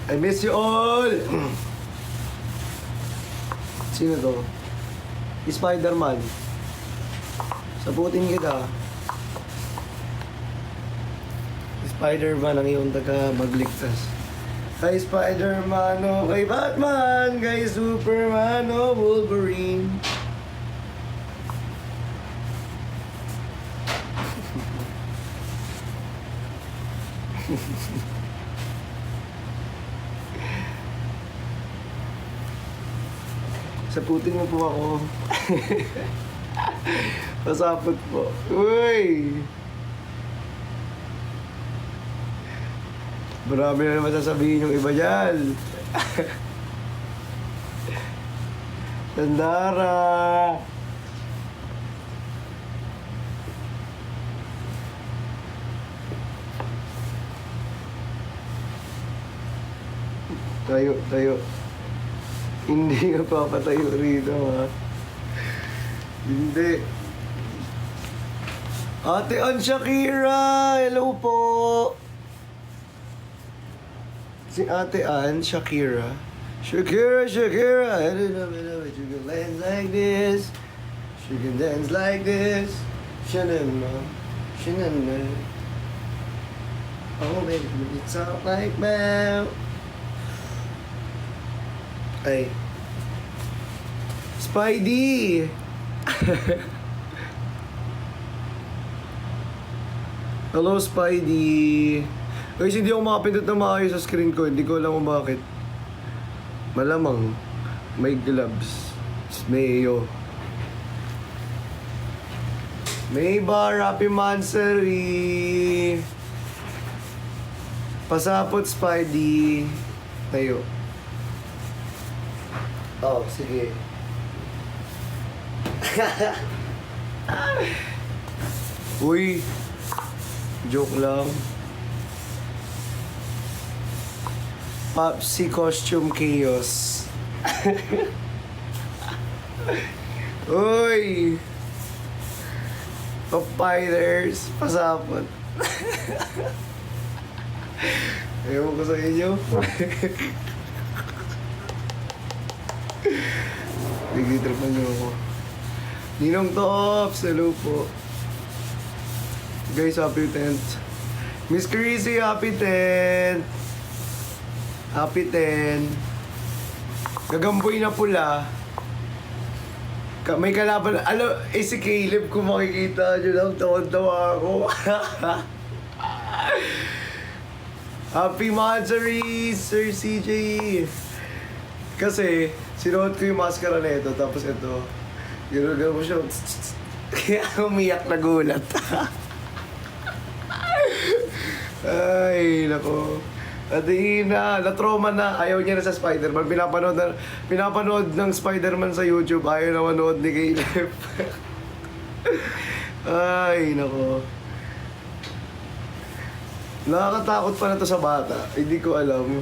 I miss you all! Sino to? Spider-Man. Sabutin kita. Spider-Man ang iyong taga-magligtas. Kay Spider-Man o kay Batman, kay Superman o Wolverine. Saputin mo po ako. Pasapot po. Uy! Marami na naman sasabihin yung iba dyan. Tandara! Tayo, tayo. Hindi ka papatayo rito, ha? Hindi. Ate Ann Shakira! Hello po! Si Ate Ann Shakira. Shakira, Shakira! I don't know, she can dance like this. She can dance like this. Shanana, shanana. Oh, baby, it's all like that. Ay. Spidey! Hello, Spidey! Guys, hindi ako makapindot na maayos sa screen ko. Hindi ko alam kung bakit. Malamang. May gloves. Mayo. May bar, happy mansary. Pasapot, Spidey. Tayo. Oh, sige. Uy. Joke lang. Popsi Costume Chaos. Uy! Papiders, pasapot. Ayaw ko sa inyo. Nagtitripan niyo ako. Ninong Tops, hello po. Guys, happy 10th. Miss Chrissy, happy 10th. Happy 10. Gagamboy na pula. May kalaban. Si Caleb, kung makikita nyo lang, tawan-tawa ako. Happy Mansary, Sir CJ. Kasi, sinuot ko yung maskara na ito, tapos ito, gano'n mo siya. Kaya umiyak na gulat. Ay, nako. At na-trauma na. Ayaw niya na sa Spider-Man. Pinapanood ng Spider-Man sa YouTube. Ayaw na manood ni Caleb. Ay, nako. Nakakatakot pa na to sa bata. Hindi ko alam.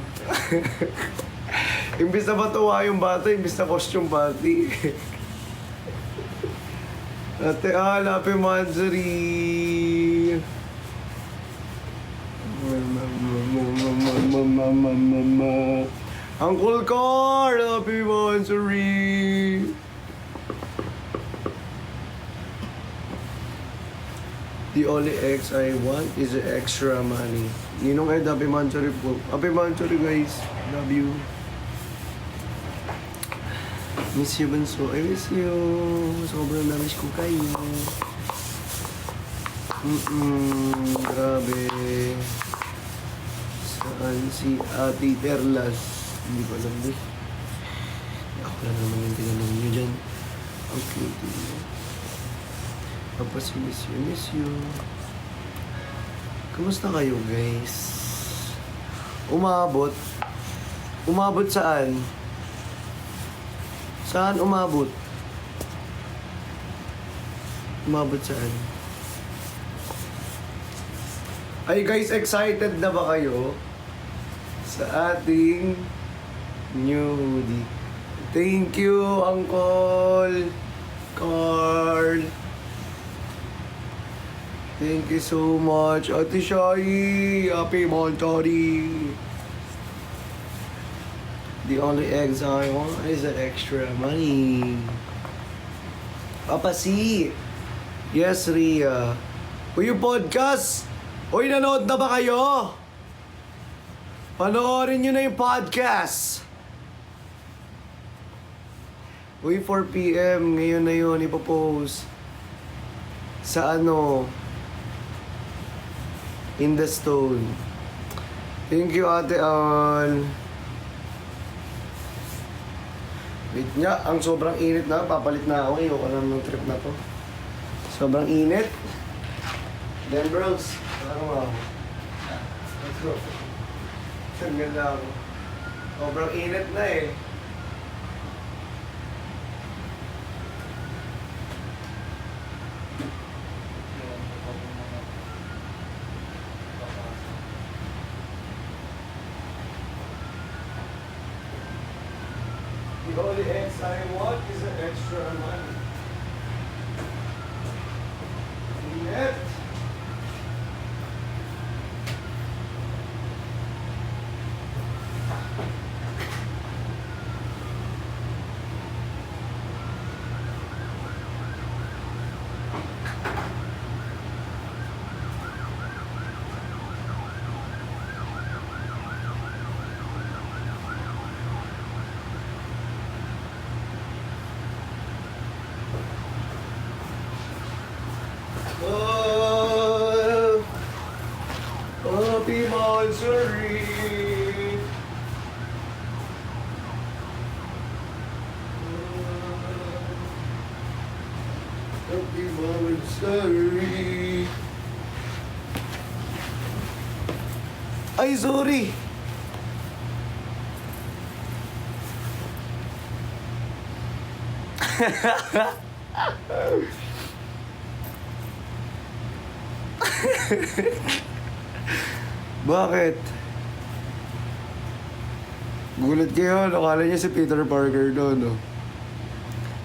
Imbis na matuwa yung bata, imbis na costume party. Ate Happy Manjari. Uncle Carl, Happy Manjari. The only X I want is the extra money. Ninong Ed, Happy Manjari po. Happy Manjari guys. Love you. Miss you, Bunso. I miss you. Sobrang na-miss ko kayo. Grabe. Saan si Ate Perlas? Hindi ko alam din. Ako lang naman yung tinanong nyo dyan. Ang cute nyo. Tapos miss you. Kamusta kayo, guys? Umabot? Umabot saan? Saan umabot? Umabot saan? Ay guys, excited na ba kayo sa ating new hoodie? Thank you, Uncle Carl. Thank you so much, Ate Shai. Happy Monchari. The only eggs I want is the extra money. Papa C. Yes, Ria. Uy, yung podcast! Uy, nanood na ba kayo? Panoorin nyo na yung podcast! Uy, 4 PM, ngayon na yun, ipopost. Sa ano? In the Stone. Thank you, Ate Al. Wait nga, ang sobrang init na, papalit na ako. Ayoko na ng trip na to. Sobrang init. Then bros, ano ako? Let's go. Tanggal na ako. Sobrang init na eh. The only eggs I want is an extra money. Init. Oh, Happy Monstery. Happy Monstery. Ay, sorry. Bakit? Gulat kayo, nakala niya si Peter Parker doon, no?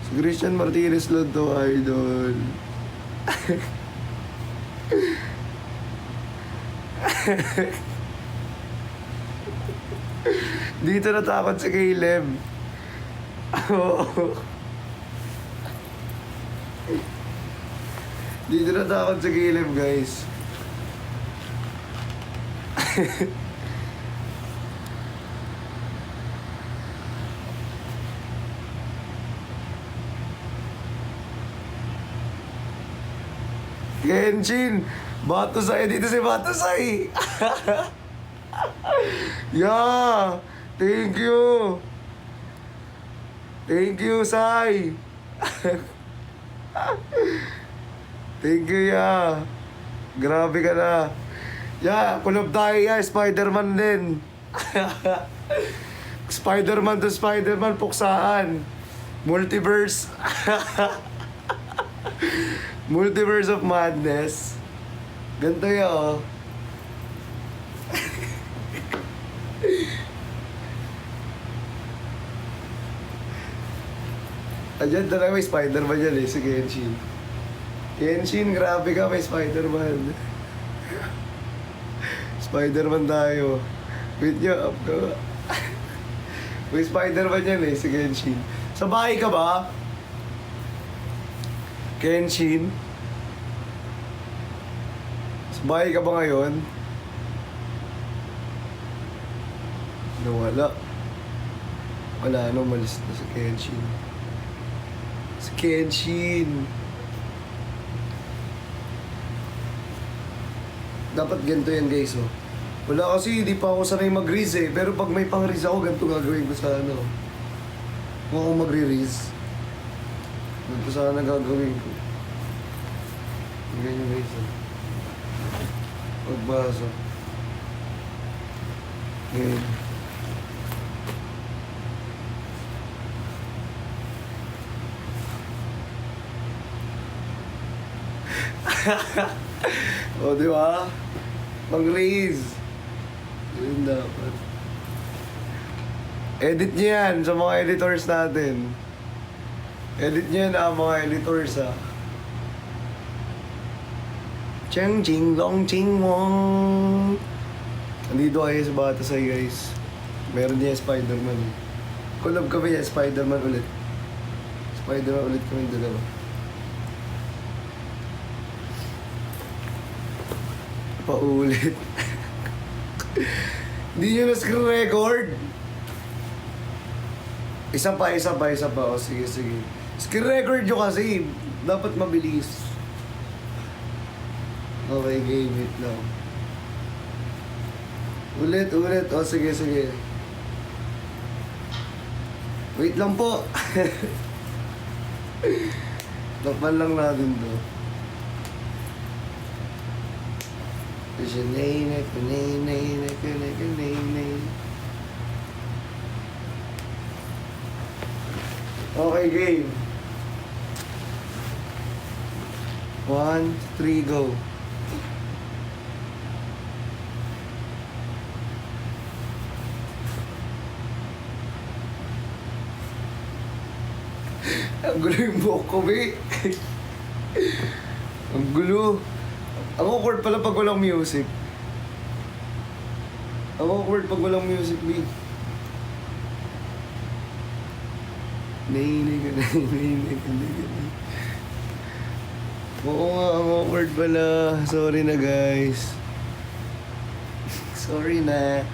Si Christian Martinez lang to, idol. Dito natakot si Caleb. Oo. Dito natakot si Caleb, guys. Genshin! Batusay! Dito si Batusay! Yeah! Thank you! Thank you, Sai! Thank you, ya! Grabe ka na! Ya, kulob tayo, ya! Spider-Man din! Spider-Man to Spider-Man, puksaan! Multiverse! Multiverse of Madness. Ganito yun, oh. Andyan talaga may Spider-Man yan eh, si Genshin. Genshin, grabe ka, may Spider-Man. Spider-Man tayo. Wait nyo, up ka. May Spider-Man yan eh, si Genshin. Sa bahay ka ba? Genshin? Sa bahay ka ba ngayon? Nawala. Wala, ano, malis na si Genshin. Si Genshin. Dapat ganito yan, guys, oh. Wala kasi, hindi pa ako sanay mag-riz eh. Pero pag may pang-riz ako, ganito gagawin ko sa ano. Kung ako magre-riz, ganito sana gagawin ko. Ganyan, guys, oh. Pagbasa. Ganyan. O, di ba? Mag-raise. Yun dapat. Edit niyo yan sa mga editors natin. Edit niyo yan mga editors, ha. Cheng ching long ching wong. Nandito kayo sa Batasay, guys. Meron niya Spider-Man. Collab kami yan, Spider-Man ulit. Spider-Man ulit kami dalawa. Paulit. Hindi nyo na-screen record. Isa pa. O, sige. Screen record nyo kasi. Dapat mabilis. Okay, game it lang. Ulit. O, sige. Wait lang po. Takpan lang natin to. Kasi nay. Okay, game. 1, 3, go. Ang gulo yung buhok ko, be. Ang gulo. Ang awkward pala pag walang music. Ang awkward pag walang music, be. Nay. Oo nga, ang awkward pala. Sorry na, guys. Sorry na.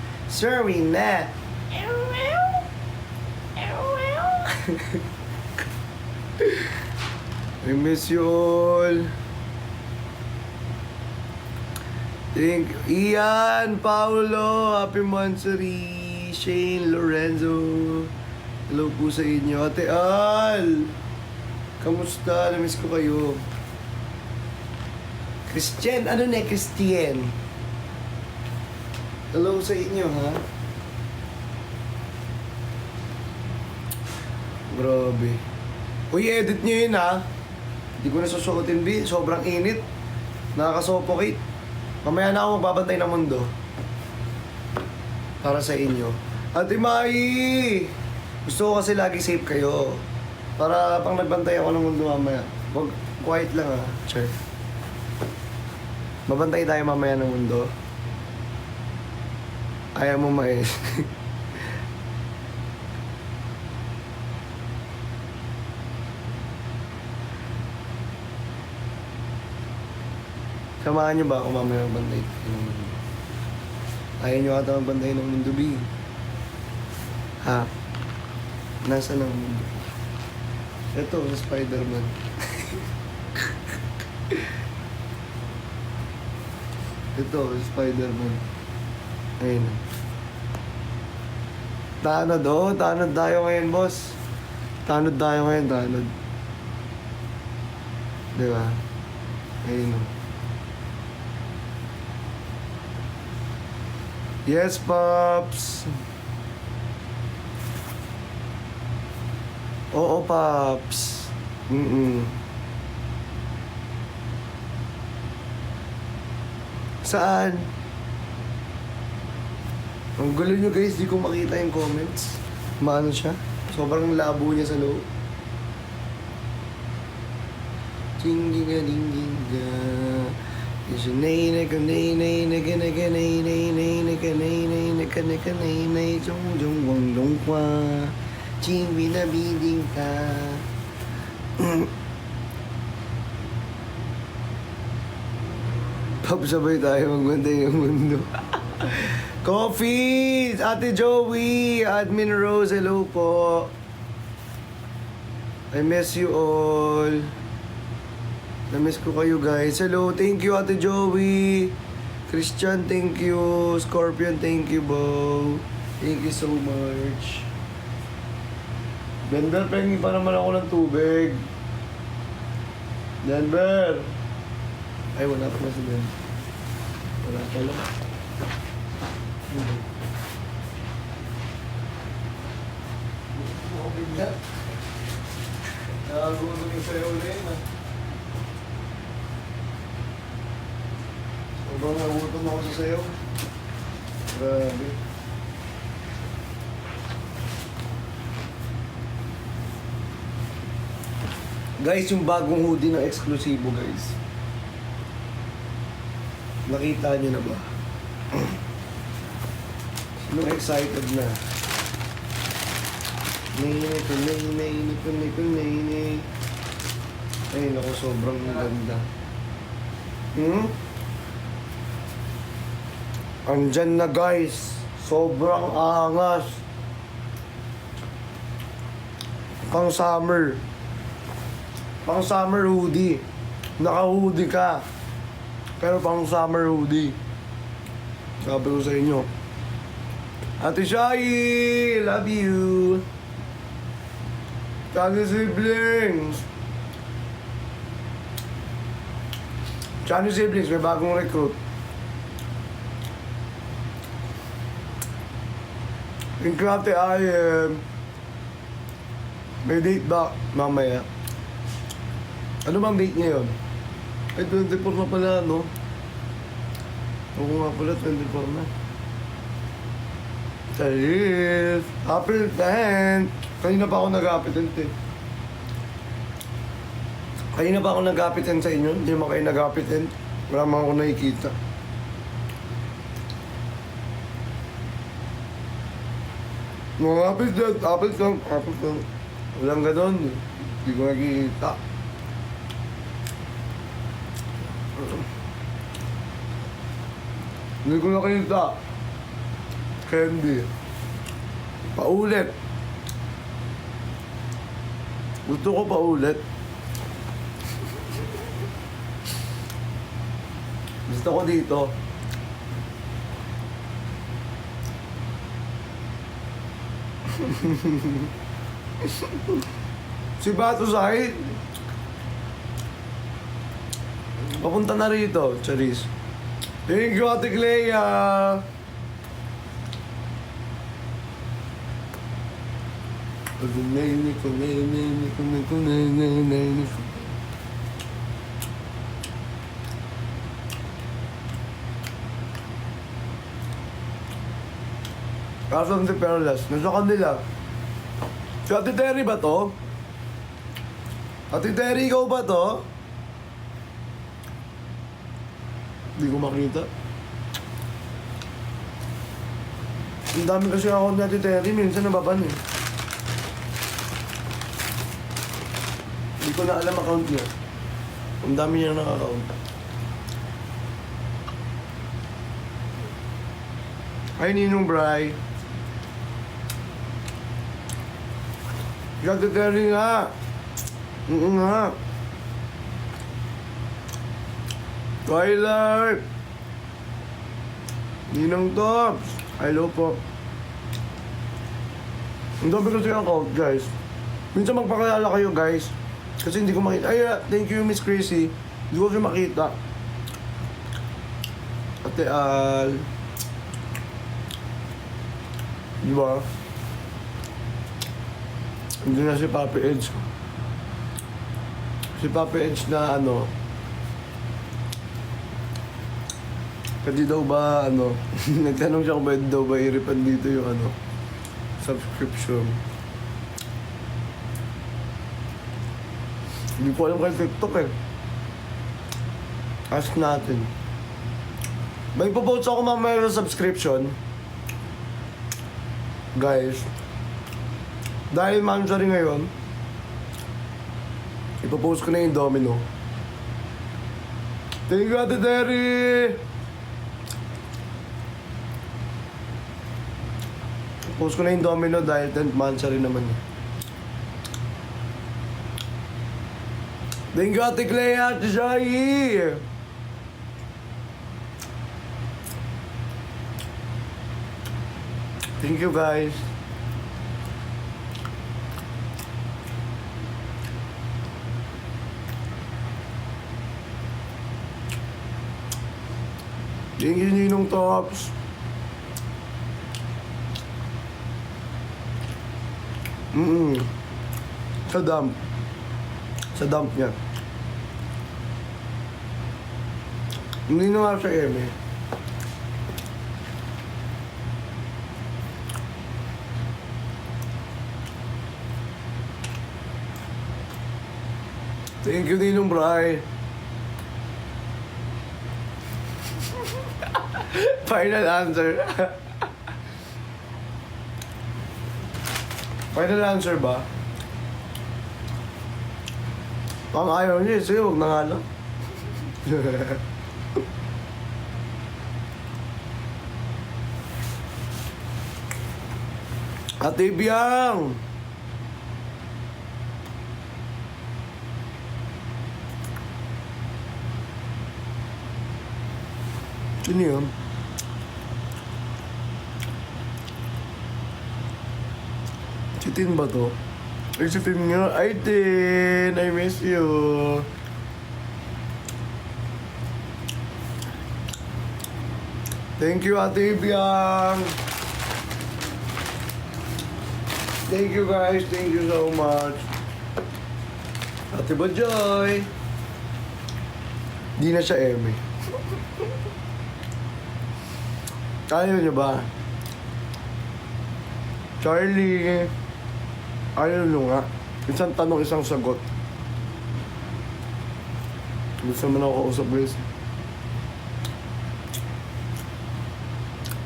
I miss you all. Thank you. Ian, Paolo, happy Monthsary, Shane, Lorenzo. Hello po sa inyo. Ate Al, kamusta? Namiss ko kayo. Christian, ano na Christian? Hello sa inyo, ha? Grabe. Uy, edit nyo yun, ha? Hindi ko na susuotin, B. Sobrang init. Nakaka-suffocate. Mamaya na ako magbabantay ng mundo. Para sa inyo. Ate Mai! Gusto ko kasi lagi safe kayo. Para pang nagbantay ako ng mundo mamaya. Wag, quiet lang, ha? Sure. Mabantay tayo mamaya ng mundo. Ayaw mo mais. Samahan niyo ba ako mamaya magbantay ng mundo? Ayaw niyo ata magbantay ng mundo, B. Ha? Nasaan ang mundo? Ito, Spider-Man. Ito, Spider-Man. Ayun. Tanod, oh. Tanod tayo ngayon, boss. Tanod tayo ngayon, tanod. Diba? Ayun, oh. Yes, Pops. Oo, Pops. Saan? Ang gulo nyo, guys. Di ko makita yung comments. Maano siya? Sobrang labo niya sa loob. Tingiga-dingiga. Is a nay naka nay nay naka naka nay nay nay naka nay nay naka naka nay nay jong jong wang dong kwa ching binabiding ka. Papasabay tayo magbantay ng mundo. Coffee! Ate Joey! Admin Rose, hello po. I miss you all. Na-miss ko kayo, guys. Hello, thank you, Ate Joey. Christian, thank you. Scorpion, thank you, Bo. Thank you so much. Denver, pengi pa naman ako ng tubig. Denver! Ay, wala pa si Denver. Wala pa lang. Okay na. Nakagutom yung sayo ulit, ha? Sobrang nagutom ako sa sayo. Grabe. Guys, yung bagong hoodie ng eksklusibo, guys. Nakita nyo na ba? Sinong excited na? Nini. Ay, naku, sobrang ganda. Andyan na guys. Sobrang angas. Pang summer. Pang summer hoodie. Naka-hoodie ka. Pero pang summer hoodie. Sabi ko sa inyo. Ate Shai, love you. Tsaka siblings. Tsaka siblings, may bagong recruit. Thank you, Ate Ayem. May date ba mamaya? Ano bang date niya yun? Ay, 24 na pala, no? Oo nga pala, 24 na. Charis! April 10! Kanina pa ako nag-appetent eh. Kanina pa ako nag-appetent sa inyo. Hindi naman kayo nag-appetent. Wala naman ako nakikita. Mga appetent. Walang ganon. Hindi ko nakikita. Hindi ko nakikita. Candy. Paulit. Gusto ko paulit. Gusto ko dito. Si Bato Sahid. Papunta na rito, Charis. Thank you, Ate Clea. Kasan si Perlas? Nasa kanila. Si Ate Terry ba to? Ate Terry, ikaw ba to? Hindi ko makita. Ang dami kasi ako ni Ate Terry, minsan nababan eh. Hindi ko na alam account niya. Ang dami niya naka-account. Ay, Ninong Bray. Ate Terry nga. Nga. Twilight. Ninong Tops. Hello po. Ang dami kasi ang account, guys. Minsan magpakilala kayo, guys. Kasi hindi ko makita. Ay, thank you, Miss Chrissy. Hindi ko kasi makita. Ate Al. Diba? Hindi na si Papi Edge. Si Papi Edge na ano, pwede daw ba ano, nagtanong siya kung pwede daw ba i-refund dito yung ano, subscription. Hindi ko alam kay TikTok eh. Ask natin. May ipopost ako mamaya ng subscription. Guys, dahil Manjari ngayon, ipopost ko na yung Domino. Thank you, Ate Terry! Ipopost ko na yung Domino dahil 10th Manjari naman eh. Thank you, Ate Clea, Ate Shai! Thank you, guys. Thank you, Ninong Tops. Sa dump. Sa dump niya. Hindi na nga siya eme. Thank you, Ninong Bray. Final answer. Final answer ba? Ang ayaw niya, sige, huwag na nga lang. Ate Biang! Sino yun? Si Tin ba to? Ay, si Tin nga. Ay, Tin! I miss you! Thank you, Ate Biang! Thank you, guys. Thank you so much. Ate Bajoy! Di na siya eme. Ayaw niyo ba? Charlie! Ayaw niyo nga. Isang tanong, isang sagot. Gusto mo na ako kausap, guys.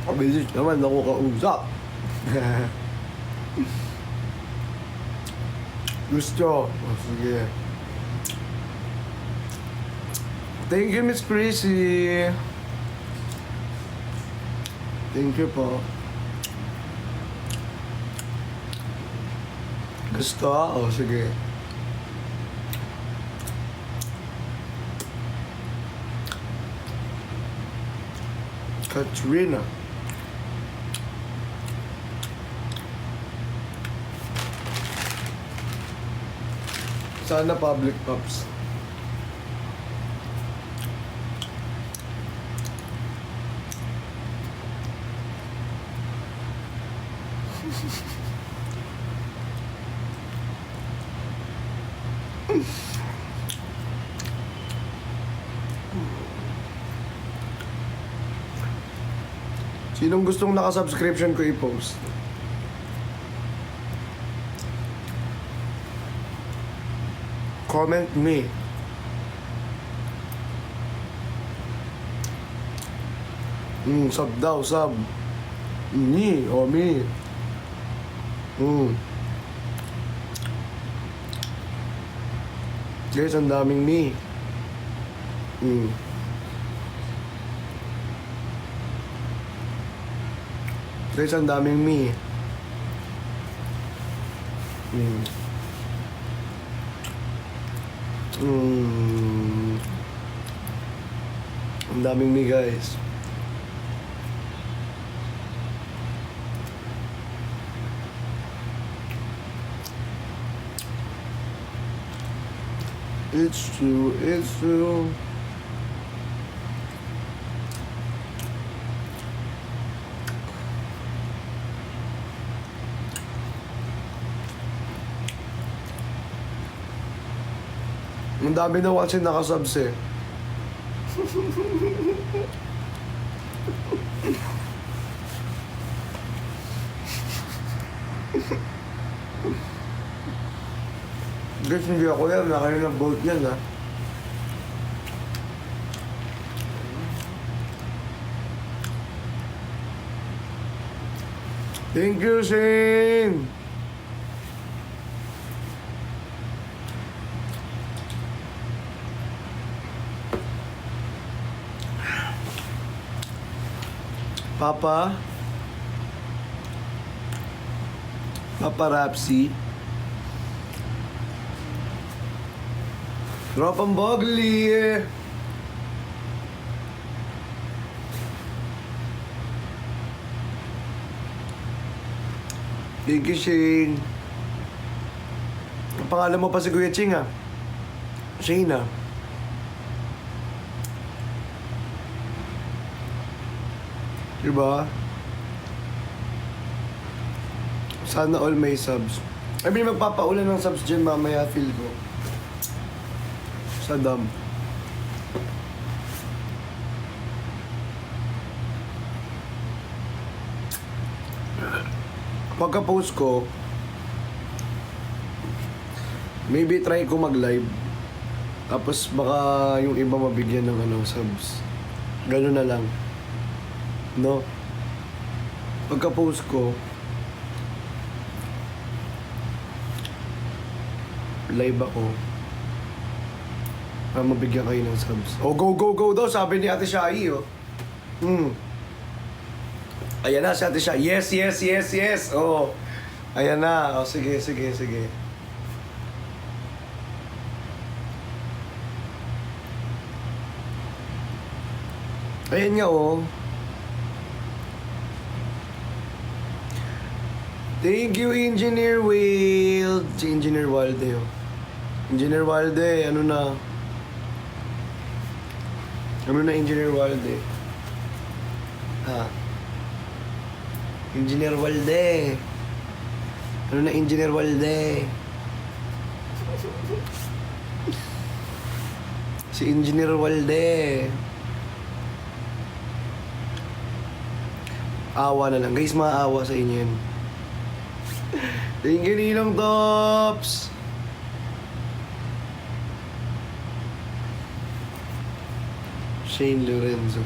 Kabilis naman ako kausap. Gusto. Oh, sige. Thank you, Miss Chrissy. Thank you po. Gusto? Oh, sige. Katrina. Sana public pops. Sinong gustong naka-subscription ko i-post? Comment me. Sub daw, sub. Me, o me. Guys, ang daming me. Guys, ang daming me. Ang daming me, guys. It's true, it's true. Ang dami na kasi nakasubs eh. Guys, hindi ako yan. Nakayo ng boat yan, ha. Thank you, Shane! Papa? Papa Rapsi? Tropang Bogli! Thank you, Shane. Ang pangalan mo pa si Kuya Ching, ha? Shane, ha? Diba? Sana all may subs. I mean, magpapaulan ng subs dyan mamaya, feel ko. Sa dam. Pagka-post ko, maybe try ko mag-live. Tapos baka yung iba mabigyan ng subs. Ganun na lang. No? Pagka-post ko, live ako. Para mabigyan kayo ng subs. Oh, go, go, go daw, sabi ni Ate Shai, oh. Ayan na si Ate Shai. Yes, yes, yes, yes. Oh. Ayan na. Oh, sige, sige, sige. Ayan nga, oh. Thank you, Engineer Will. Si Engineer Walde, oh. Engineer Walde, ano na? Ano na, Engineer Walde? Ha? Engineer Walde. Ano na, Engineer Walde? Si Engineer Walde. Awa na lang. Guys, maawa sa inyo yan. Thank you, Ninong Tops! Shane Lorenzo.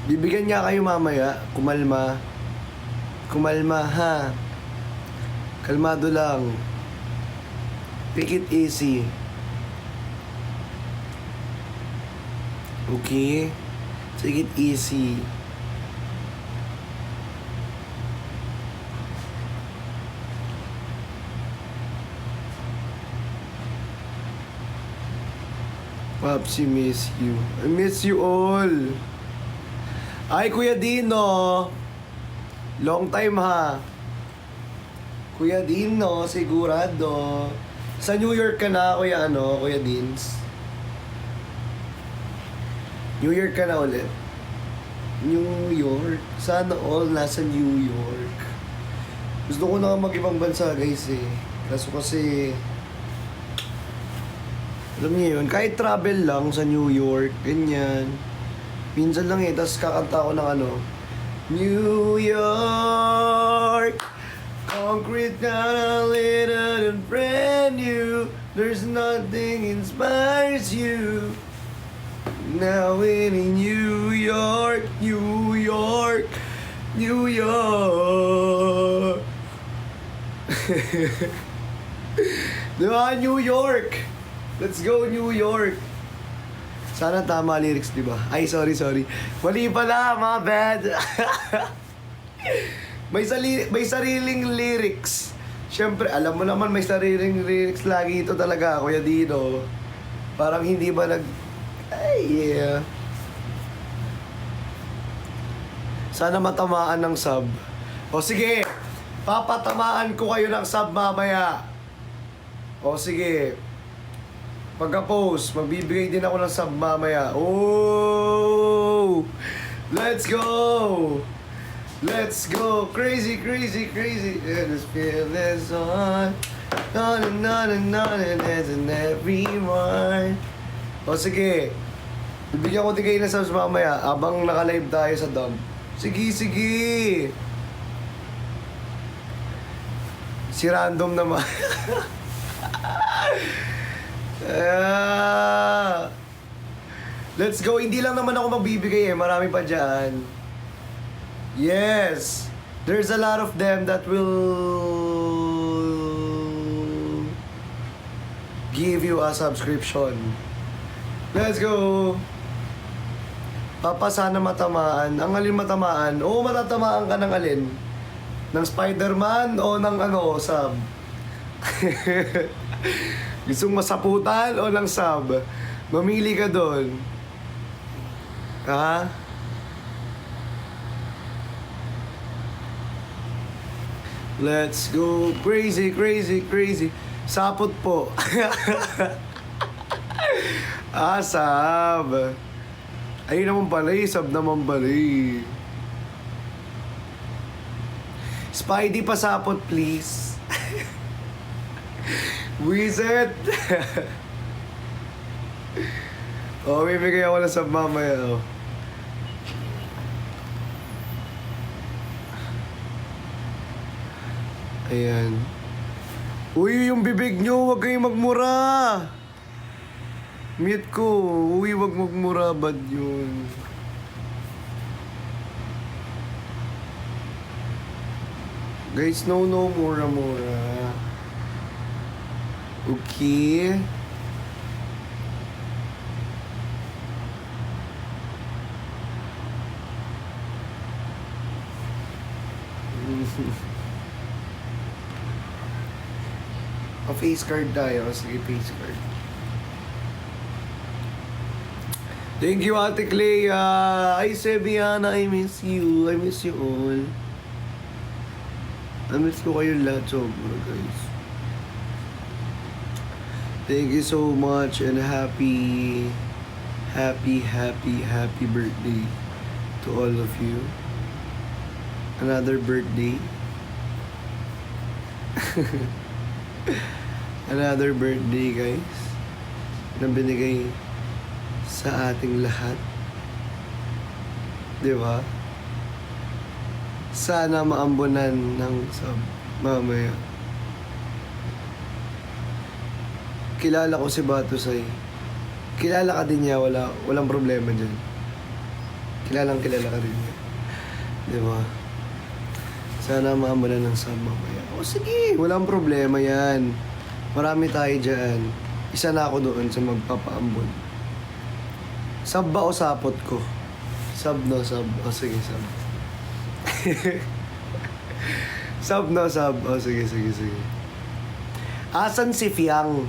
Bibigyan niya kayo mamaya. Kumalma. Kumalma, ha? Kalmado lang. Take it easy. Okay? Take it easy. Popsi, miss you. I miss you all. Ay, Kuya Dino. Long time, ha? Kuya Dino, sigurado. Sa New York ka na, Kuya Dins? New York ka na ulit? New York? Sana all nasa New York. Gusto ko na mag-ibang bansa, guys, eh. Kaso kasi... Alam niyo yun, kahit travel lang sa New York, ganyan. Minsan lang eh, tapos kakanta ko ng ano. New York, concrete na little and brand new. There's nothing inspires you. Now in New York, New York, New York. Diba, New York? Let's go, New York! Sana tama lyrics, di ba? Ay, sorry. Mali pala, my bad. may sariling lyrics. Siyempre, alam mo naman, may sariling lyrics lagi ito talaga, Kuya Dino. Parang hindi ba Ay, yeah. Sana matamaan ng sub. O sige, papatamaan ko kayo ng sub mamaya. O sige. Pagka-post, magbibigay din ako ng sub mamaya. Oh! Let's go! Let's go! Crazy, crazy, crazy. Let us feel this on. On and on and on and on everyone. O sige. Bibigyan ko din kayo ng subs mamaya habang naka-live tayo sa dump. Sige, sige! Si random naman. Let's go. Hindi lang naman ako magbibigay eh. Marami pa dyan. Yes. There's a lot of them that will give you a subscription. Let's go. Papa, sana matamaan. Ang alin matamaan? Oo, matatamaan ka ng alin? Ng Spider-Man o ng ano, sub? Gusto mong masaputan o ng sub? Mamili ka doon. Ha? Let's go. Crazy, crazy, crazy. Sapot po. Sub. Ayun naman pala eh. Sub naman pala eh. Spidey, pasapot please. Wizard! Oh, bibigay ako na sub mamaya, oh. Ayan. Uy, yung bibig nyo, huwag kayong magmura! Mute ko. Uy, huwag magmura, bad yun. Guys, no, mura-mura. Okay. Face card tayo. Sige, face card. Thank you, Ate Clea. Ay, Sebiana, I miss you. I miss you all. I miss ko kayo lahat sobra, guys. Thank you so much and happy birthday to all of you. Another birthday. Another birthday, guys, na binigay sa ating lahat. Di ba? Sana maambunan ng sub mamaya. Kilala ko si Batusay. Kilala ka din niya, walang problema dyan. Kilala ka din niya. Di ba? Sana maambunan ng sub mamaya. O sige, walang problema yan. Marami tayo dyan. Isa na ako doon sa magpapaambon. Sub ba o sapot ko? Sub no, sub. O sige, sub. Sub no, sub. O sige. Asan si Fiang?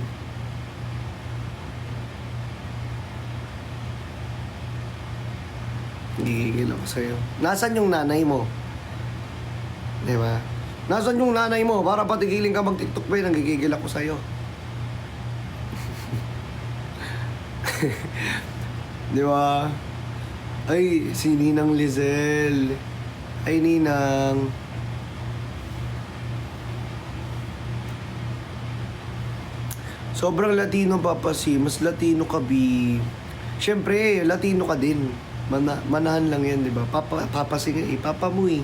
Gigigil ako sa'yo. Nasaan yung nanay mo? Diba? Nasaan yung nanay mo? Para patigilin ka mag-tiktok ba yun? Nanggigigil ako sa'yo. Di ba? Ay, si Ninang Lizelle. Ay, Ninang. Sobrang Latino, Papa C. Mas Latino ka, B. Siyempre, Latino ka din. Manahan lang yan, di ba? Papa C nga eh. Papa mo eh.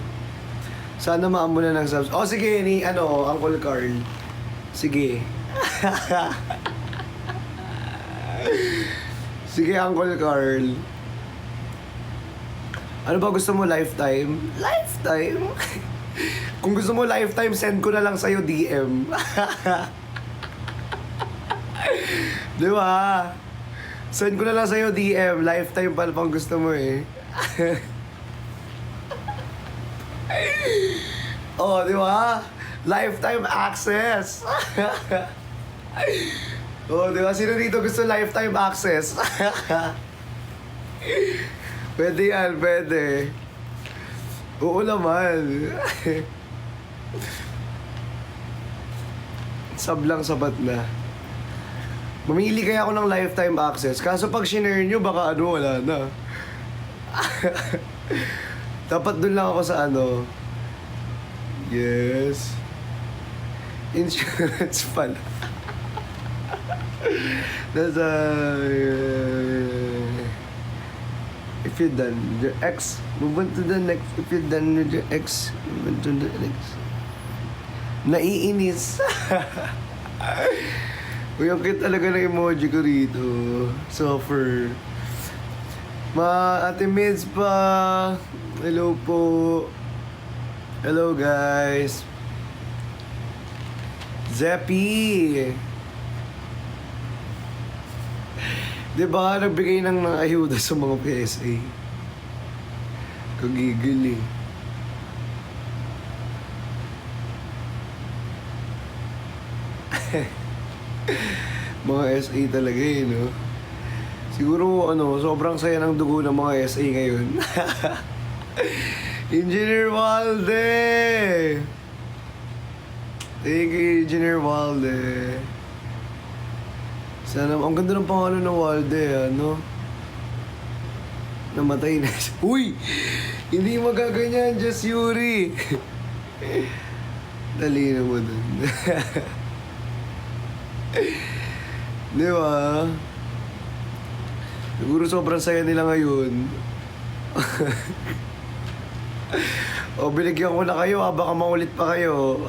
Sana maamo na ng subs. Oh, sige, Uncle Carl. Sige. Sige, Uncle Carl. Ano ba gusto mo, lifetime? Lifetime? Kung gusto mo lifetime, send ko na lang sa'yo DM. Di ba? Send ko na lang sa'yo DM. Lifetime pala pang gusto mo eh. Oh, di ba? Lifetime access. Oh, di ba? Sino dito gusto lifetime access? Pwede yan, pwede. Oo naman. Sub lang sapat na. Mamili kaya ako ng lifetime access. Kaso pag shinare nyo, baka wala na. Dapat dun lang ako sa Yes. Insurance pala. Nasa... if you're done with your ex, move on to the next. If you're done with your ex, move on to the next. Naiinis. Uy, ang cute talaga ng emoji ko rito. Suffer. Ate Mids pa. Hello po. Hello guys. Zeppy. Diba nagbigay ng ayuda sa mga PSA? Kagigil eh. Mga SA talaga eh, no? Siguro, sobrang saya ng dugo ng mga SA ngayon. Engineer Walde! Thank you, Engineer Walde. Sana, ang ganda ng pangalan ng Walde, Namatay na siya. Uy! Hindi magaganyan, just Yuri! Dali na mo dun. Di ba? Siguro sobrang saya nila ngayon. O, binigyan ko na kayo baka maulit pa kayo.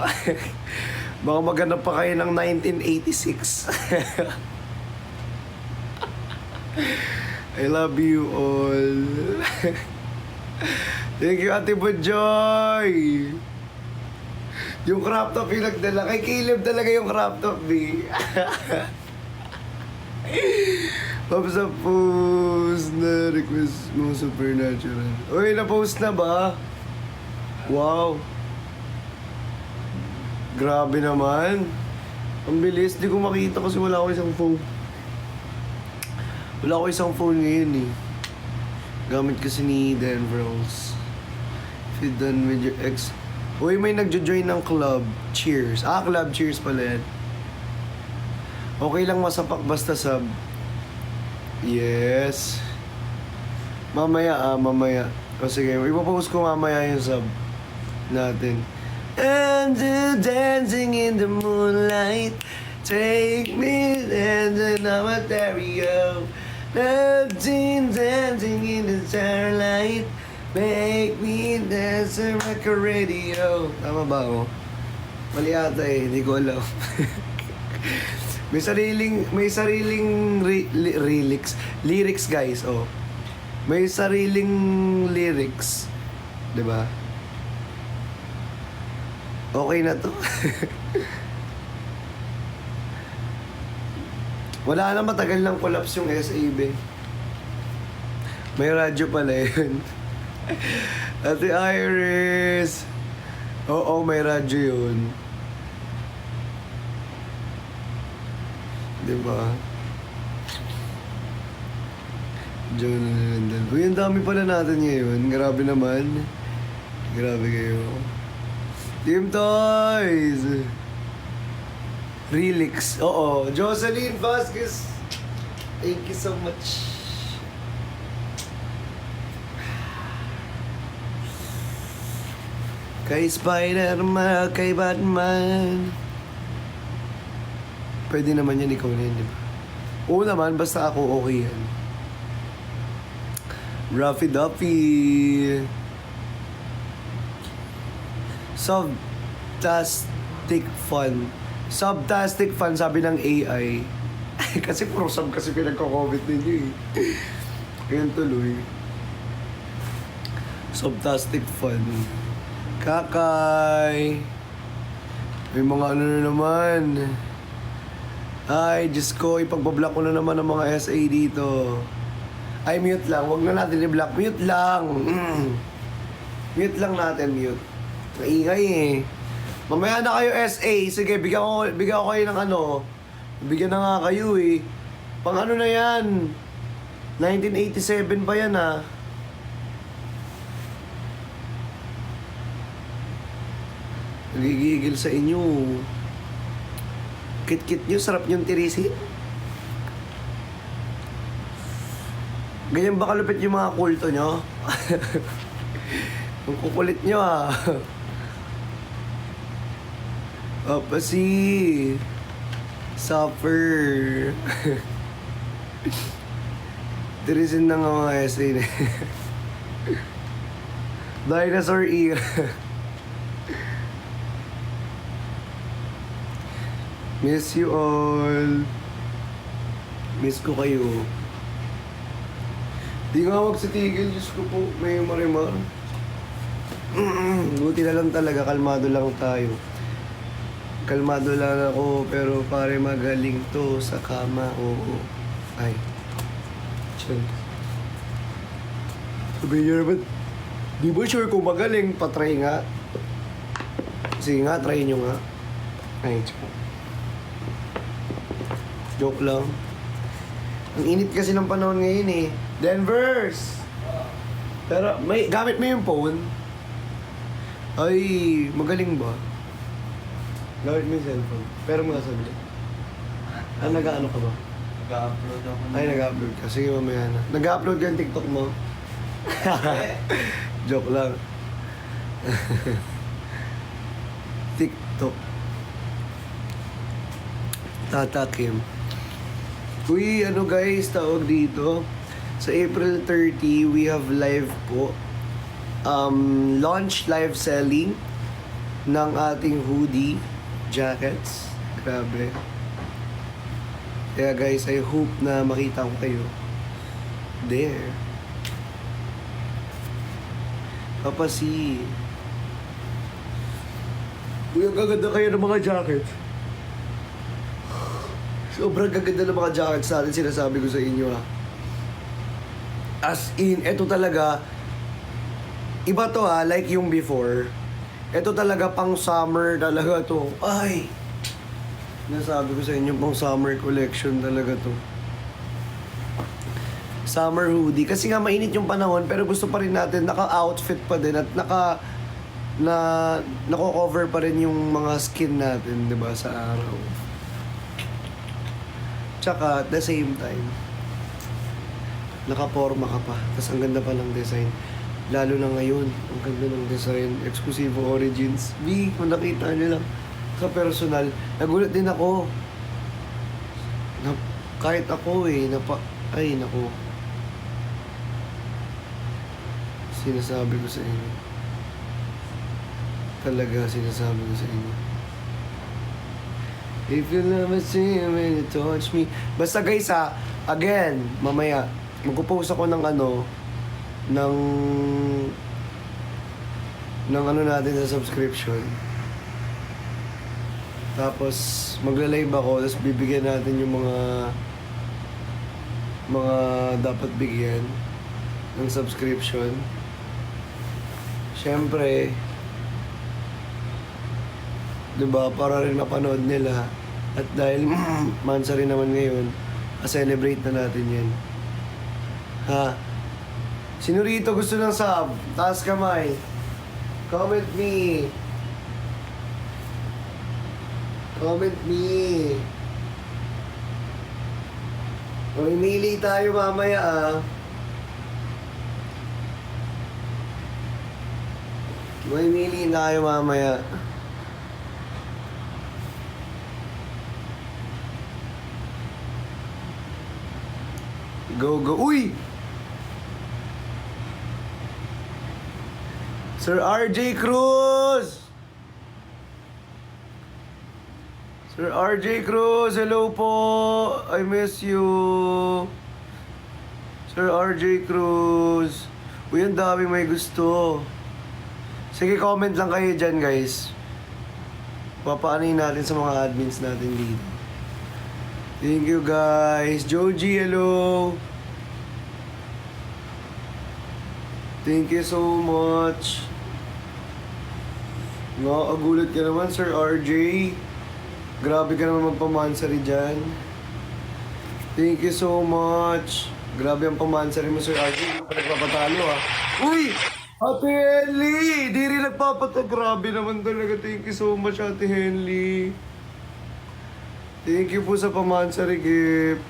Baka maghanap pa kayo ng 1986. I love you all. Thank you, Ate Bujoy. Yung crop top yung nagdala. Kay Caleb talaga yung crop top, B. Pops na post na request mo Supernatural. Uy, na-post na ba? Wow. Grabe naman. Ang bilis. Di ko makita kasi wala ako isang phone. Wala ako isang phone ngayon eh. Gamit kasi ni Dan Bros. If you're done with your ex... Uy, may nagjo-join ng club. Cheers. Club cheers pala yan. Okay lang masapak basta sub. Yes. Mamaya mamaya. O sige, ipopost ko mamaya yung sub natin. And dancing in the moonlight, take me dancing on my stereo. Dancing in the starlight, make me dance like a radio. Tama ba ako? Mali ata eh, hindi ko alam. may sariling lyrics guys, oh. May sariling lyrics, 'di ba? Okay na to. Wala na, matagal nang collapse yung SAB. May radyo pala yun. Ate Iris. Oo, may radyo yun. Diba? John London. Uy, ang dami pala natin ngayon. Grabe naman. Grabe kayo. Team Toys! Relix. Oo. Jocelyn Vasquez. Thank you so much. Kay Spider-Man, kay Batman. Pwede naman yan, ikaw na yun, di ba? Oo naman, basta ako okay yan. Ruffy Duffy. Subtastic fun. Subtastic fun, sabi ng AI. Kasi puro sub kasi pinagko-comment ninyo eh. Ngayon tuloy. Subtastic fun. Kakay. May mga ano na naman. Ay, Diyos ko, ipagbablock ko na naman ang mga SA dito. Ay, mute lang. Huwag na natin i-block. Mute lang. Mute lang natin, mute. Maingay eh. Mamaya na kayo SA. Sige, bigyan ko kayo ng ano. Bigyan na nga kayo eh. Pang ano na yan? 1987 pa yan ah. Nagigigil sa inyo. Kit-kit nyo, sarap nyong tirisin. Ganyan ba kalupit yung mga kulto nyo? Ang kukulit nyo ah. Opasi. Suffer. Tirisin na nga mga essay na. Dinosaur era. Miss you all. Miss ko kayo. Di nga magsitigil, Diyos ko po. May marimar. Buti na lang talaga, kalmado lang tayo. Kalmado lang ako, pero pare magaling to sa kama. Oo. Ay. Chill. Sabi niyo naman, di ba sure kung magaling? Patry nga. Sige nga, try nyo nga. Ay, chill. Joke lang. Ang init kasi ng panahon ngayon eh. Denvers! Pero gamit mo yung phone. Ay, magaling ba? Gamit mo yung cellphone. Pero mga sabi. Nag-ano ka ba? Nag-upload ako. Ay, nag-upload ka. Sige, mamaya na. Nag-upload ka yung TikTok mo? Joke lang. TikTok. Tata Kim. Uy, ano guys, tawag dito. Sa April 30, we have live po. Launch live selling ng ating hoodie jackets. Grabe. Kaya guys, I hope na makita ko kayo there. Papasi. Uy, ang gaganda kayo ng mga jackets. Sobrang gaganda ng mga jackets natin, sinasabi ko sa inyo ha. As in, eto talaga, iba to ha, like yung before. Eto talaga pang summer talaga to. Ay! Nasabi ko sa inyo, pang summer collection talaga to. Summer hoodie. Kasi nga mainit yung panahon, pero gusto pa rin natin, naka-outfit pa din at nako-cover pa rin yung mga skin natin, di ba, sa araw. Tsaka, at the same time, nakaporma ka pa. Tapos ang ganda pa ng design. Lalo na ngayon, ang ganda ng design. Exclusive Origins. Kung nakita nyo lang sa personal, nagulat din ako. Kahit ako ay, nako. Sinasabi ko sa inyo. Talaga, sinasabi ko sa inyo. If you never see when you touch me. Basta guys again, mamaya, magpo-post ako ng ng ano natin sa subscription. Tapos, magla-live ako, tapos bibigyan natin yung mga dapat bigyan ng subscription. Siyempre, diba, para rin mapanood nila. At dahil mansa rin naman ngayon, celebrate na natin yan. Ha? Sino rito gusto ng sub? Taas kamay. Comment me. Comment me. Mamimili tayo mamaya Mamimili tayo mamaya. Go, go. Uy! Sir RJ Cruz! Sir RJ Cruz, hello po! I miss you! Sir RJ Cruz! Uy, ang dami may gusto. Sige, comment lang kayo dyan, guys. Papaanoin natin sa mga admins natin dito. Thank you, guys. Joji, hello! Thank you so much. Nakakagulat ka naman, Sir RJ. Grabe ka naman magpamansari dyan. Thank you so much. Grabe ang pamansari mo, Sir RJ. Hindi ka nagpapatalo, Uy! Ate Henley! Di rin nagpapatalo. Grabe naman talaga. Thank you so much, Ate Henley. Thank you po sa pamansari gift.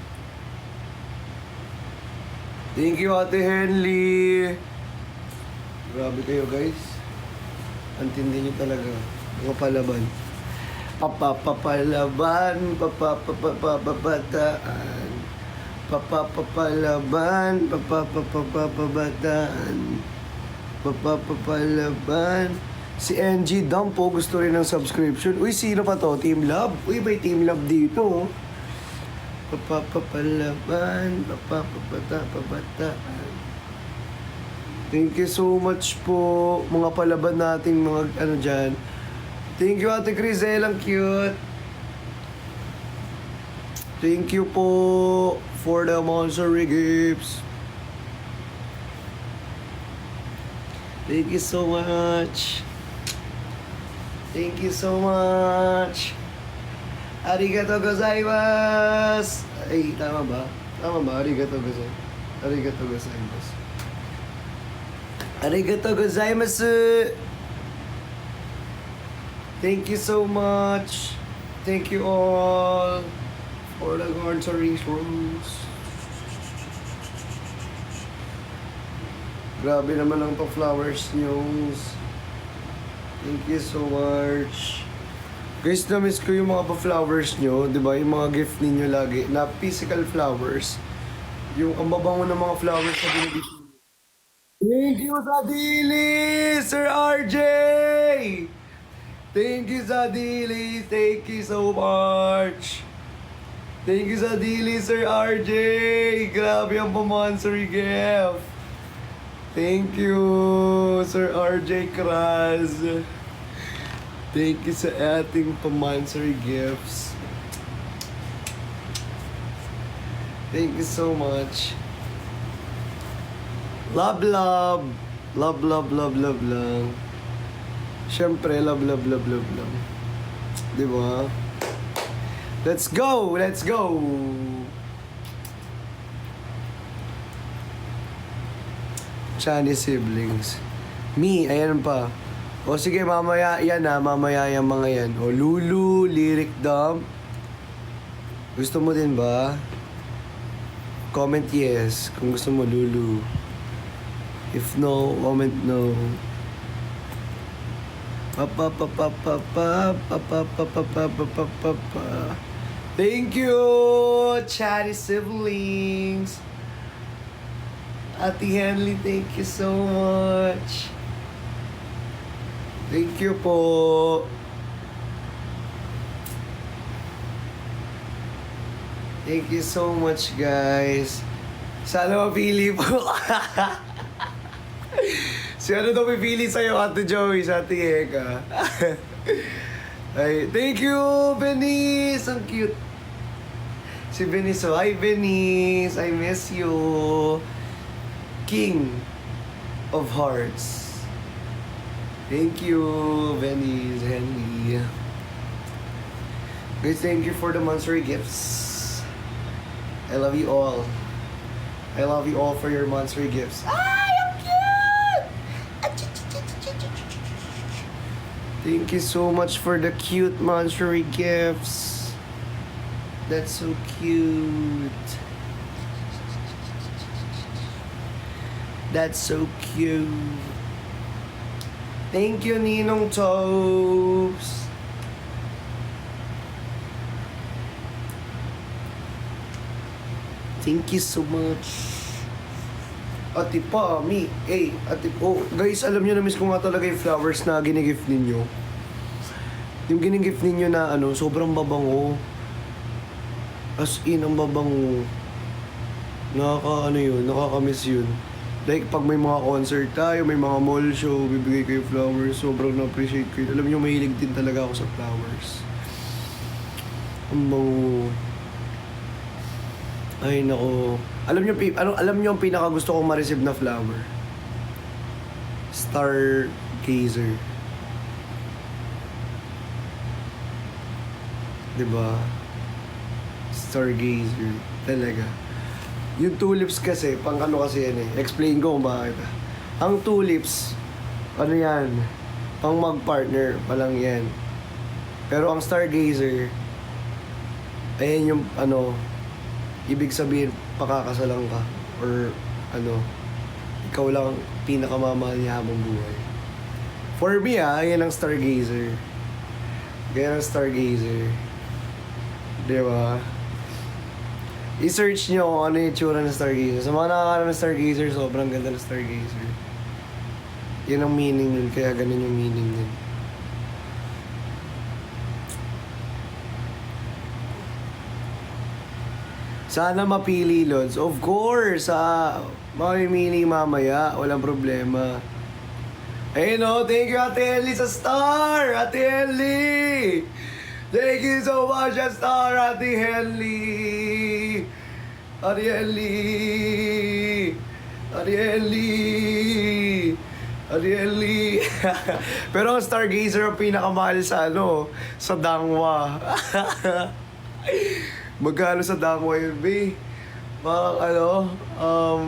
Thank you, Ate Henley. Grabe kayo, guys. Antindi nyo talaga. Mga palaban. Papapapalaban, papapapapabataan. Papapapalaban, papapapapabataan. Papapapalaban. Si NG Dampo gusto rin ng subscription. Uy, sino pa to? Team Love? Uy, may Team Love dito. Papapapalaban, papapapabataan. Thank you so much po, mga palaban nating mga dyan. Thank you, Ate Crisel, ang cute. Thank you po for the monetary gifts. Thank you so much. Thank you so much. Arigatou gozaimasu. Ay, tama ba? Tama ba? Arigatou gozaimasu. Arigatou gozaimasu. Arigatou gozaimasu. Thank you so much. Thank you all for the monetary rooms. Grabe naman ang pa-flowers news. Thank you so much. Guys, na-miss ko yung mga pa-flowers nyo. Diba? Yung mga gift ninyo lagi. Na physical flowers. Yung ang babango ng mga flowers na binibigyan. Thank you, Sadili! Sir RJ! Thank you, Sadili! Thank you so much! Thank you, Sadili, Sir RJ! Grabe ang pamansary gift! Thank you, Sir RJ Kraz! Thank you sa ating pa-monthly gifts. Thank you so much. Love, love. Love, love, love, love lang. Siyempre, love, love, love, love lang. Di ba? Let's go! Let's go! Chinese siblings. Me, ayan pa. O sige, mamaya yan ha. Mamaya yung mga yan. O Lulu, Lyric Dump. Gusto mo din ba? Comment yes kung gusto mo, Lulu. If no, comment no. Thank you, Chinese siblings. Ate Henley, thank you so much. Thank you po. Thank you so much, guys. Sana mapili po. Si ano daw pipili sa'yo, Ate Joey, sa Ate Eka. Ay, thank you, Benice. Ang cute. Si Benice, oh. Hi, Benice. I miss you. King of Hearts. Thank you, Venice, Henry. Guys, thank you for the monthly gifts. I love you all. I love you all for your monthly gifts. Ay, ang cute! Thank you so much for the cute monthly gifts. That's so cute. That's so cute. Thank you, Ninong Toes. Thank you so much. Ate pa, me. Hey, ate po. Guys, alam nyo na miss ko nga talaga yung flowers na ginigift ninyo. Yung ginigift ninyo na ano, sobrang babango. As in, ang babango. Nakaka-miss yun. Like, pag may mga concert tayo, may mga mall show, bibigay kayo flowers, sobrang na-appreciate ko yun. Alam niyo, mahilig din talaga ako sa flowers. Ang bango. Ay, nako. Alam niyo ang pinaka gusto kong ma-receive na flower? Stargazer. Diba? Stargazer. Talaga. Yung tulips kasi, pang ano kasi yan eh. Explain ko kung bakit. Ang tulips, ano yan? Pang mag-partner pa lang yan. Pero ang stargazer, ayan yung ano, ibig sabihin, pakakasalan ka. Or ano, ikaw lang pinakamamahal niya habang buhay. For me yan ang stargazer. Yan ang stargazer. Diba? I-search nyo kung ano yung tsura ng stargazer. Sa mga nakakala ng stargazer, sobrang ganda ng stargazer. Yun ang meaning nun, kaya ganun yung meaning nun. Sana mapili, Lods. Of course, mamimili mamaya. Walang problema. Ayun o, thank you, Ate Ellie, sa star! Ate Ellie! Thank you so much, Star, Ate Ellie! Ate Ellie! Ate Ellie! Ate Ellie! Pero ang stargazer ang pinakamahal sa ano, sa Dangwa. Magkano sa Dangwa yun, be? Mga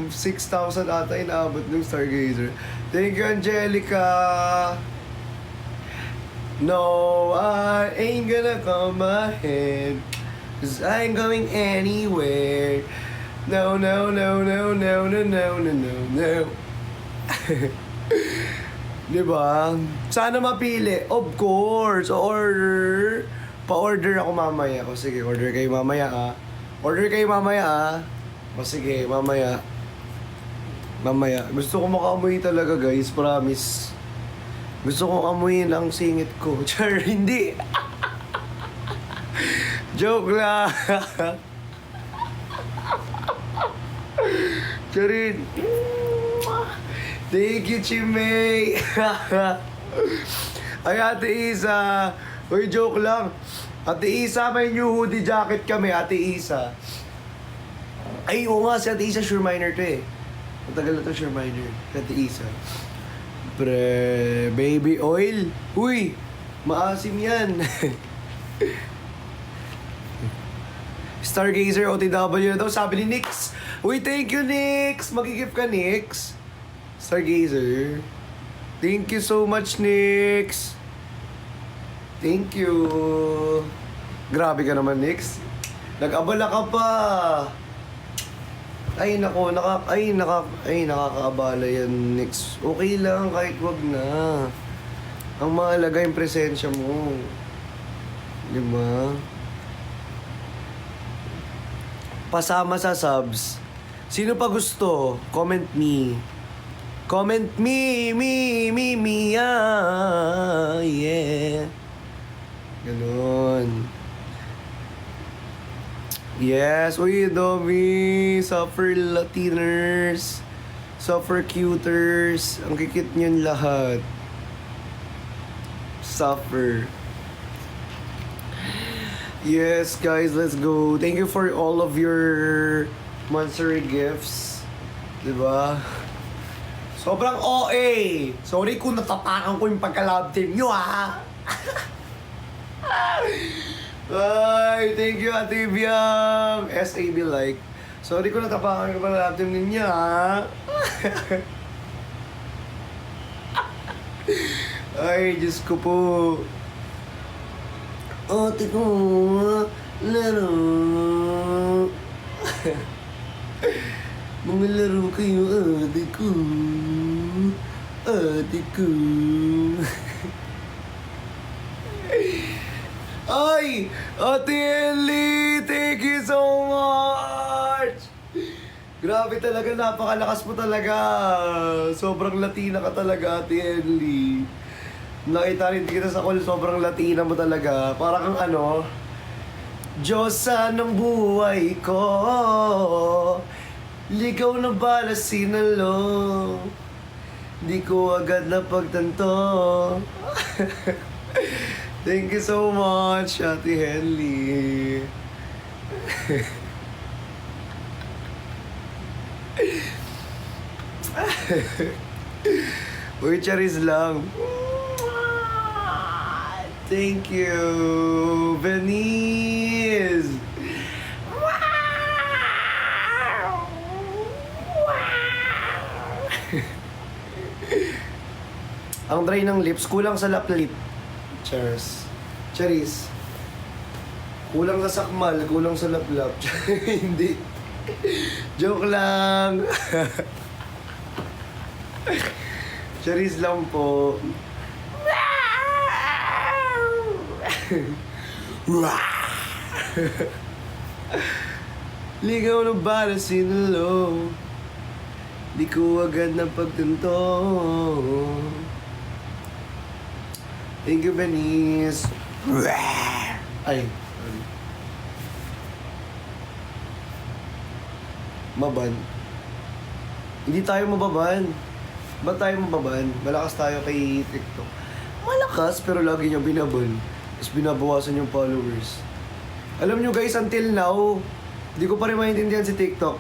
6,000 ata inaabot ng stargazer. Thank you, Angelica! No, I ain't gonna come ahead, 'cause I ain't going anywhere. No, no, no, no, no, no, no, no, no, no. Diba? Sana mapili. Of course. Order. Pa-order ako mamaya. O sige, order kayo mamaya Order kayo mamaya O sige, mamaya. Mamaya. Gusto ko makaamoy talaga, guys. Promise. Gusto kong amuyin ang singit ko. Char, hindi. Joke lang. Charin. Thank you, Chimay. Ay, Ate Isa. Uy, joke lang. Ate Isa, may new hoodie jacket kami, Ate Isa. Ay, oo nga, si Ate Isa, sure minor to eh. Matagal na to sure minor. Si Ate Isa. Pre, baby oil. Uy, maasim yan. Stargazer OTW na daw, sabi ni Nix. Uy, thank you, Nix. Magigip ka, Nix. Stargazer. Thank you so much, Nix. Thank you. Grabe ka naman, Nix. Nag-abala ka pa. Ay, nako, nakakaabala yan, Nix. Okay lang, kahit wag na. Ang mahalaga yung presensya mo. Di ba? Pasama sa subs. Sino pa gusto? Comment me. Comment me, yeah. Ganon. Yes, uy, Domi. Suffer Latiners. Suffer cuters. Ang kikit niyan lahat. Suffer. Yes, guys, let's go. Thank you for all of your monster gifts. Diba? Sobrang OA. Sorry kung natapakan ko yung pagka-love team nyo, ha? Ay, thank you, Ate Biang. SAB like. Sorry kung natapakan ko pagka-love team ninyo, ha? Ay, Diyos ko po. Ate ko, laro. Mga laro kayo, ate ko. Ate ko. Ay! Ate Ellie! Thank you so much! Grabe talaga, napakalakas mo talaga. Sobrang Latina ka talaga, Ate Ellie. Nakita rin kita sa call, sobrang Latina mo talaga. Parang kang ano, Diyosa ng buhay ko, ligaw na bala sinalo, di ko agad na pagtanto. Thank you so much, Ate Henley. Uy, charis lang. Thank you, Venice. Ang dry ng lips, kulang sa lap-lip. Cheers. Cheers. Kulang sa sakmal, kulang sa lap-lap. Hindi. Joke lang. Cheers lang po. Ligaw na bala sinalo, di ko agad na pagtanto. Thank you, Venice. Ay. Maban. Hindi tayo mababan. Ba't tayo mababan? Malakas tayo kay TikTok. Malakas, pero lagi niya binaban. Tapos binabawasan yung followers. Alam nyo guys, until now, di ko pa rin maintindihan si TikTok.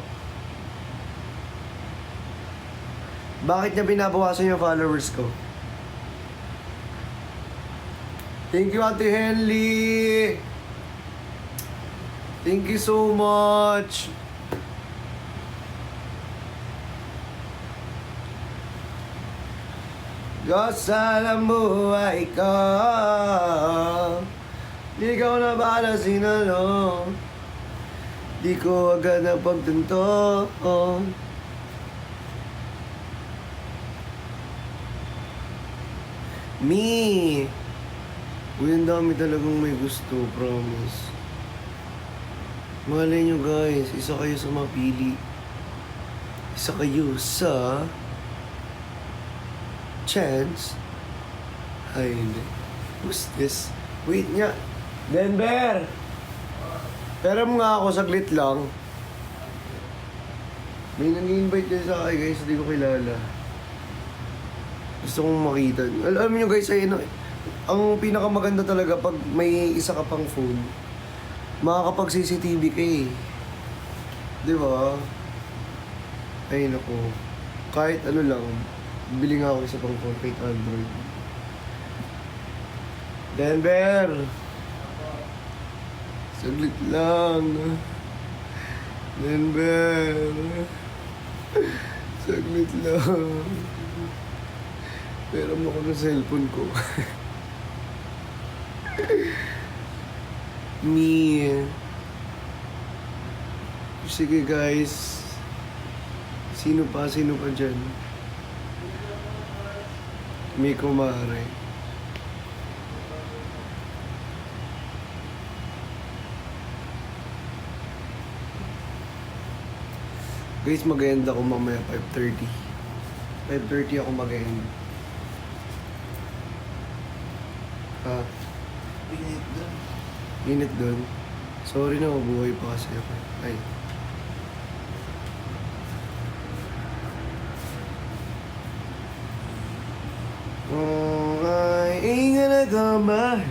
Bakit niya binabawasan yung followers ko? Thank you, Ate Henley! Thank you so much! Gosa ng buhay ko, ikaw na bala sinalo, di ko agad na pagtanto. Me! Uy, ang dami talagang may gusto, promise. Malay nyo guys, isa kayo sa mapili. Isa kayo sa chance. Ay, hindi. Who's this? Wait nga. Denver! Pero nga ako, saglit lang. May nang-invite kayo sa akin guys, hindi ko kilala. Gusto kong makita. Alam niyo guys, ayun, ang pinakamaganda talaga pag may isa ka pang phone, makakapag CCTV ka eh. Di ba? Ay naku. Kahit ano lang, bili nga ako isa pang phone kahit Android. Denver! Saglit lang. Denver! Saglit lang. Pero mo ko ng cellphone ko. Me. Sige guys. Sino pa dyan? May kumare. Guys, mag-end ako mamaya 5:30. 5:30 ako mag-end. Ha? Init doon. Sorry na, mabuhay pa kasi ako. Ay. Oh, I ain't gonna come back,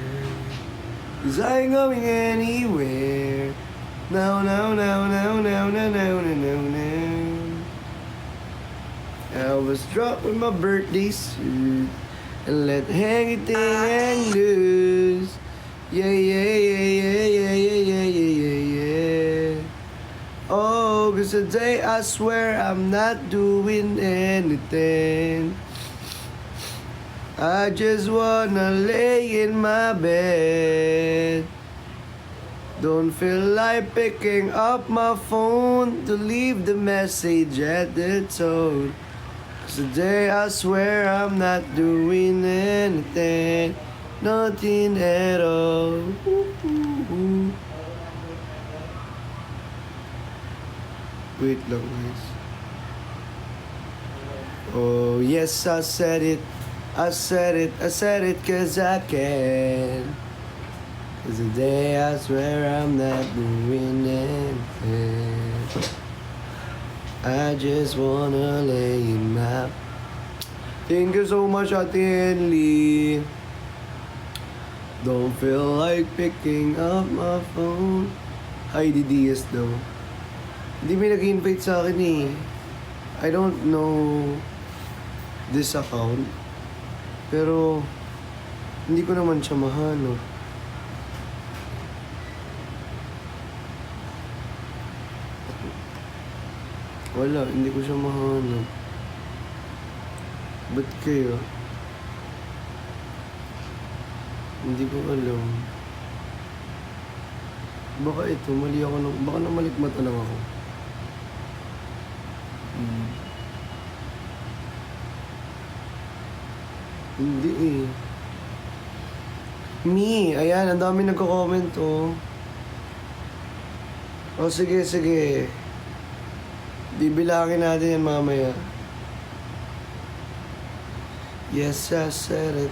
'cause I ain't going anywhere. Now. I was drunk with my birthday suit and let anything hang loose. Yeah. Oh, 'cause today I swear I'm not doing anything. I just wanna lay in my bed. Don't feel like picking up my phone to leave the message at the tone. 'Cause today I swear I'm not doing anything. Nothing at all. Wait lang guys. Oh yes, I said it 'cause I can. 'Cause today I swear I'm not doing anything. I just wanna lay in my... Thank you so much, Ate Henley. Don't feel like picking up my phone. Heidi Diaz daw. Hindi may nag-invite sa akin eh. I don't know this account. Pero hindi ko naman siya mahanap. Wala, hindi ko siya mahanap. Ba't kaya? Hindi ko alam. Baka ito, mali ako ng... Baka namalikmata lang ako. Hindi eh. Me, ayan, ang dami nagko-comment oh. Oh, sige. Bibilangin natin yan mamaya. Yes, I said it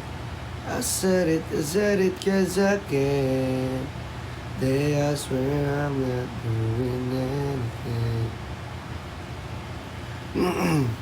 'cause I can. They I swear I'm not doing anything.